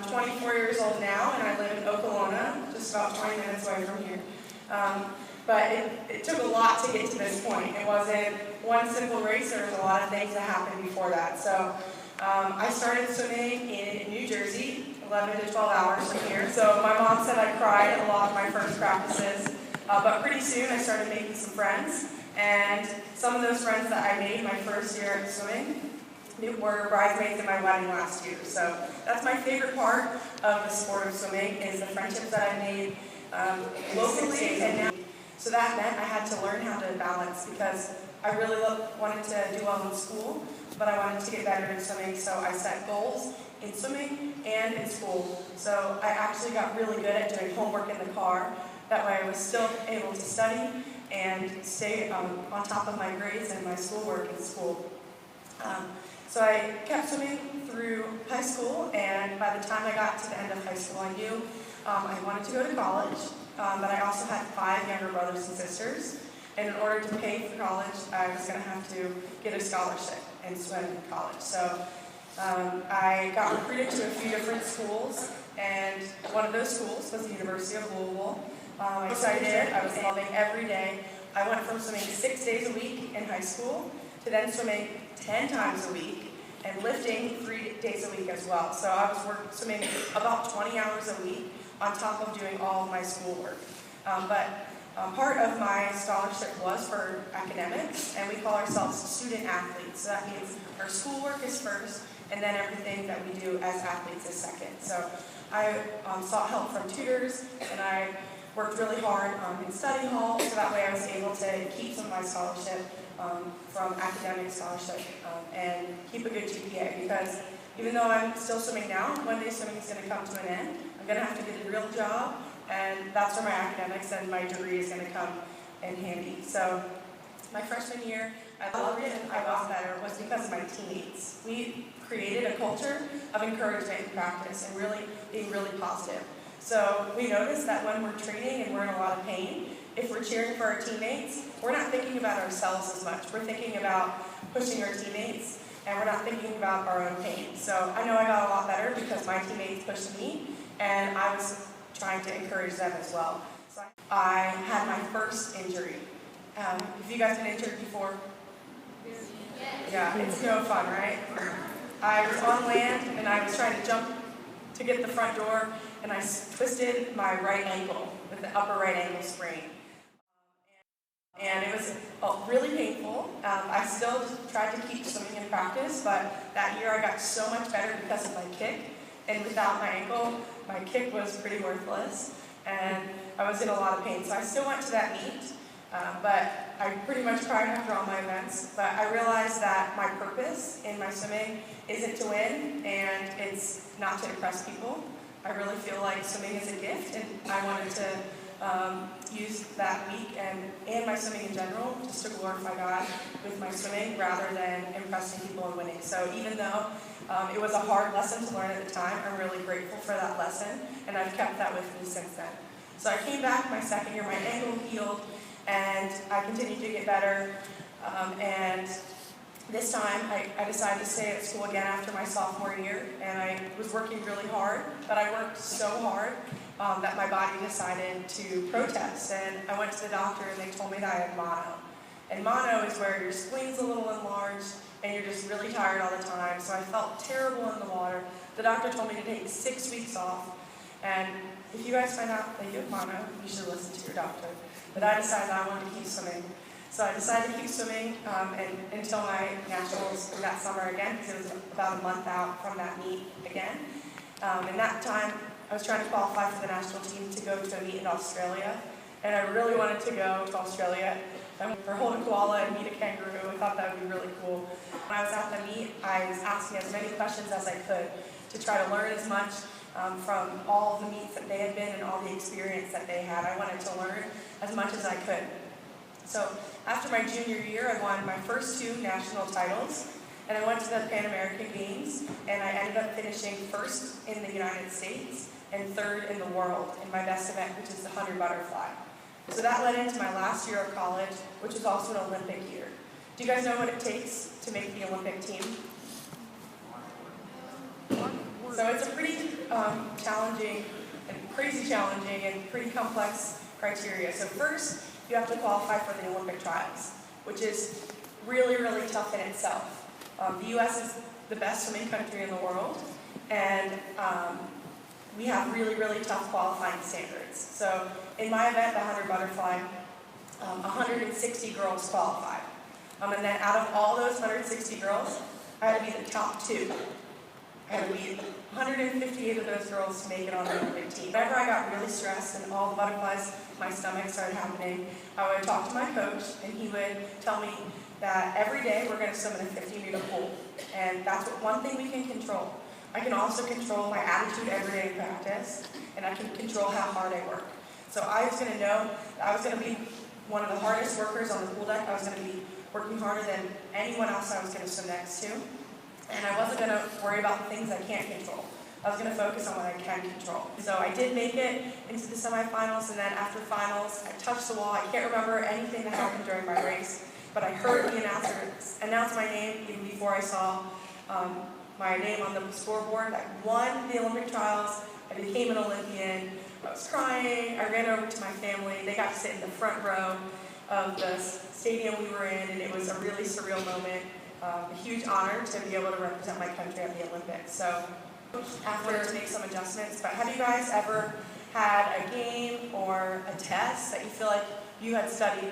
I'm 24 years old now, and I live in Oklahoma, just about 20 minutes away from here. But it took a lot to get to this point. It wasn't one simple race. There was a lot of things that happened before that. So I started swimming in New Jersey, 11 to 12 hours from here. So my mom said I cried at a lot of my first practices. But pretty soon I started making some friends. And some of those friends that I made my first year of swimming were bridesmaids in my wedding last year. So that's my favorite part of the sport of swimming, is the friendships that I made locally and now. So that meant I had to learn how to balance, because I really wanted to do well in school, but I wanted to get better in swimming, so I set goals in swimming and in school. So I actually got really good at doing homework in the car. That way I was still able to study and stay on top of my grades and my schoolwork in school. So I kept swimming through high school, and by the time I got to the end of high school, I knew I wanted to go to college. But I also had 5 younger brothers and sisters, and in order to pay for college, I was going to have to get a scholarship and swim in college. So I got recruited to a few different schools, and one of those schools was the University of Louisville. I was excited. I was loving every day. I went from swimming 6 days a week in high school to then swimming 10 times a week and lifting 3 days a week as well. So I was swimming about 20 hours a week on top of doing all of my schoolwork. But part of my scholarship was for academics, and we call ourselves student athletes. So that means our schoolwork is first, and then everything that we do as athletes is second. So I sought help from tutors, and I worked really hard in study hall, so that way I was able to keep some of my scholarship from academic scholarship and keep a good GPA, because even though I'm still swimming now, one day swimming is going to come to an end. I'm going to have to get a real job, and that's where my academics and my degree is going to come in handy. So my freshman year, the reason I got better was because of my teammates. We created a culture of encouragement in practice and really being really positive. So we noticed that when we're training and we're in a lot of pain, if we're cheering for our teammates, we're not thinking about ourselves as much. We're thinking about pushing our teammates, and we're not thinking about our own pain. So I know I got a lot better because my teammates pushed me, and I was trying to encourage them as well. So I had my first injury. Have you guys been injured before? Yeah, it's no fun, right? I was on land, and I was trying to jump to get the front door, and I twisted my right ankle with the upper right ankle sprain. And it was really painful. I still tried to keep swimming in practice, but that year I got so much better because of my kick. And without my ankle, my kick was pretty worthless, and I was in a lot of pain. So I still went to that meet, but I pretty much cried after all my events. But I realized that my purpose in my swimming isn't to win, and it's not to impress people. I really feel like swimming is a gift, and I wanted to use that week and my swimming in general just to glorify God with my swimming rather than impressing people and winning. So even though it was a hard lesson to learn at the time, I'm really grateful for that lesson, and I've kept that with me since then. So I came back my second year, my ankle healed, and I continued to get better. And this time I decided to stay at school again after my sophomore year, and I was working really hard, but I worked so hard that my body decided to protest. And I went to the doctor, and they told me that I had mono. And mono is where your spleen's a little enlarged, and you're just really tired all the time. So I felt terrible in the water. The doctor told me to take 6 weeks off. And if you guys find out that you have mono, you should listen to your doctor. But I decided I wanted to keep swimming. So I decided to keep swimming until my nationals that summer again, because it was about a month out from that meet again. And that time, I was trying to qualify for the national team to go to a meet in Australia. And I really wanted to go to Australia or hold a koala and meet a kangaroo. I thought that would be really cool. When I was at the meet, I was asking as many questions as I could to try to learn as much from all the meets that they had been and all the experience that they had. I wanted to learn as much as I could. So after my junior year, I won my first 2 national titles, and I went to the Pan American Games, and I ended up finishing first in the United States and third in the world in my best event, which is the 100 butterfly. So that led into my last year of college, which is also an Olympic year. Do you guys know what it takes to make the Olympic team? So it's a pretty challenging and crazy challenging and pretty complex criteria. So first, you have to qualify for the Olympic trials, which is really, really tough in itself. The U.S. is the best swimming country in the world, and we have really, really tough qualifying standards. So in my event, the 100 butterfly, 160 girls qualified. And then out of all those 160 girls, I had to be the top 2. I had to be 158 of those girls to make it on the Olympic team. Whenever I got really stressed and all the butterflies, my stomach started happening, I would talk to my coach, and he would tell me that every day we're going to swim in a 50-meter pool. And that's one thing we can control. I can also control my attitude every day in practice, and I can control how hard I work. So I was going to know that I was going to be one of the hardest workers on the pool deck. I was going to be working harder than anyone else I was going to swim next to. And I wasn't going to worry about the things I can't control. I was going to focus on what I can control. So I did make it into the semifinals, and then after finals, I touched the wall. I can't remember anything that happened during my race, but I heard the announcer announce my name even before I saw my name on the scoreboard. I won the Olympic trials. I became an Olympian. I was crying. I ran over to my family. They got to sit in the front row of the stadium we were in, and it was a really surreal moment. A huge honor to be able to represent my country at the Olympics. So after to make some adjustments, but have you guys ever had a game or a test that you feel like you had studied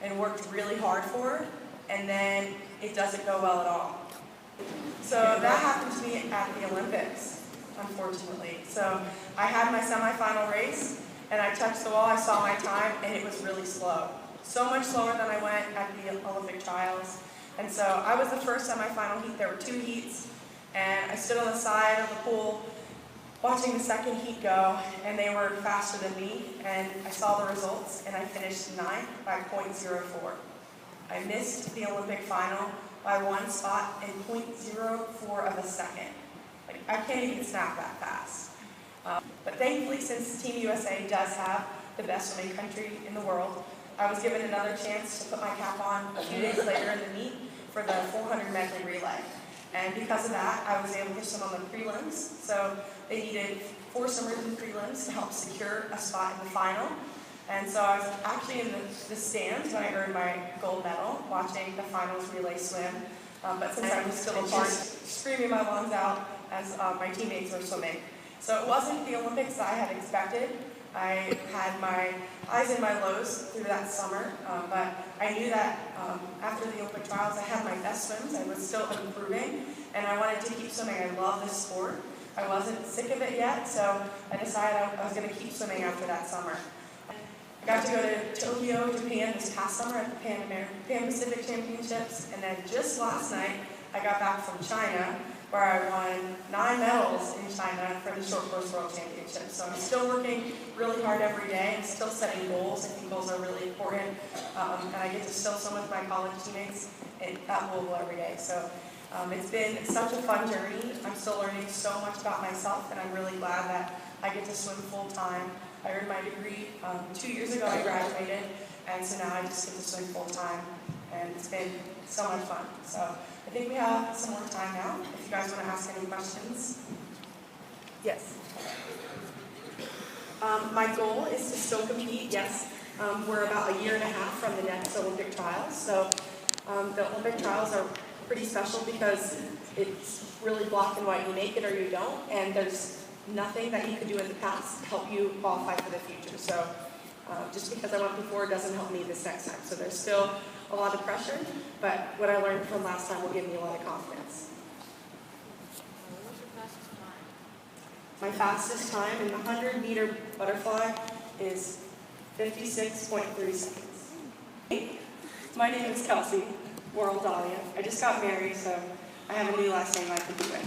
and worked really hard for, and then it doesn't go well at all? So that happened to me at the Olympics, unfortunately. So I had my semifinal race, and I touched the wall, I saw my time, and it was really slow. So much slower than I went at the Olympic trials. And so I was the first semifinal heat. There were 2 heats, and I stood on the side of the pool watching the second heat go, and they were faster than me, and I saw the results, and I finished 9th by .04. I missed the Olympic final by 1 spot in .04 of a second. Like, I can't even snap that fast. But thankfully, since Team USA does have the best swimming country in the world, I was given another chance to put my cap on a few days later in the meet for the 400 medley relay. And because of that, I was able to swim on the prelims. So they needed 4 swimmers in prelims to help secure a spot in the final. And so I was actually in the stands when I earned my gold medal, watching the finals relay swim. But since I was still apart, screaming my lungs out as my teammates were swimming. So it wasn't the Olympics that I had expected. I had my highs and my lows through that summer, but I knew that after the Olympic trials I had my best swims. I was still improving, and I wanted to keep swimming. I love this sport. I wasn't sick of it yet, so I decided I was going to keep swimming after that summer. I got to go to Tokyo, Japan this past summer at the Pan Pacific Championships, and then just last night I got back from China, where I won 9 medals in China for the Short Course World Championships. So I'm still working really hard every day and still setting goals. I think goals are really important. And I get to still swim with my college teammates at Louisville every day. So it's been such a fun journey. I'm still learning so much about myself, and I'm really glad that I get to swim full time. I earned my degree 2 years ago. I graduated, and so now I just get to swim full time. And it's been so much fun. So I think we have some more time now, if you guys want to ask any questions. Yes. My goal is to still compete, yes. We're about a year and a half from the next Olympic trials. So the Olympic trials are pretty special because it's really black and white. You make it or you don't, and there's nothing that you could do in the past to help you qualify for the future. So just because I went before doesn't help me this next time. So there's still a lot of pressure, but what I learned from last time will give me a lot of confidence. What's your fastest time? My fastest time in the 100-meter butterfly is 56.3 seconds. My name is Kelsi Worrell-Dahlia. I just got married, so I have a new last name I can do it.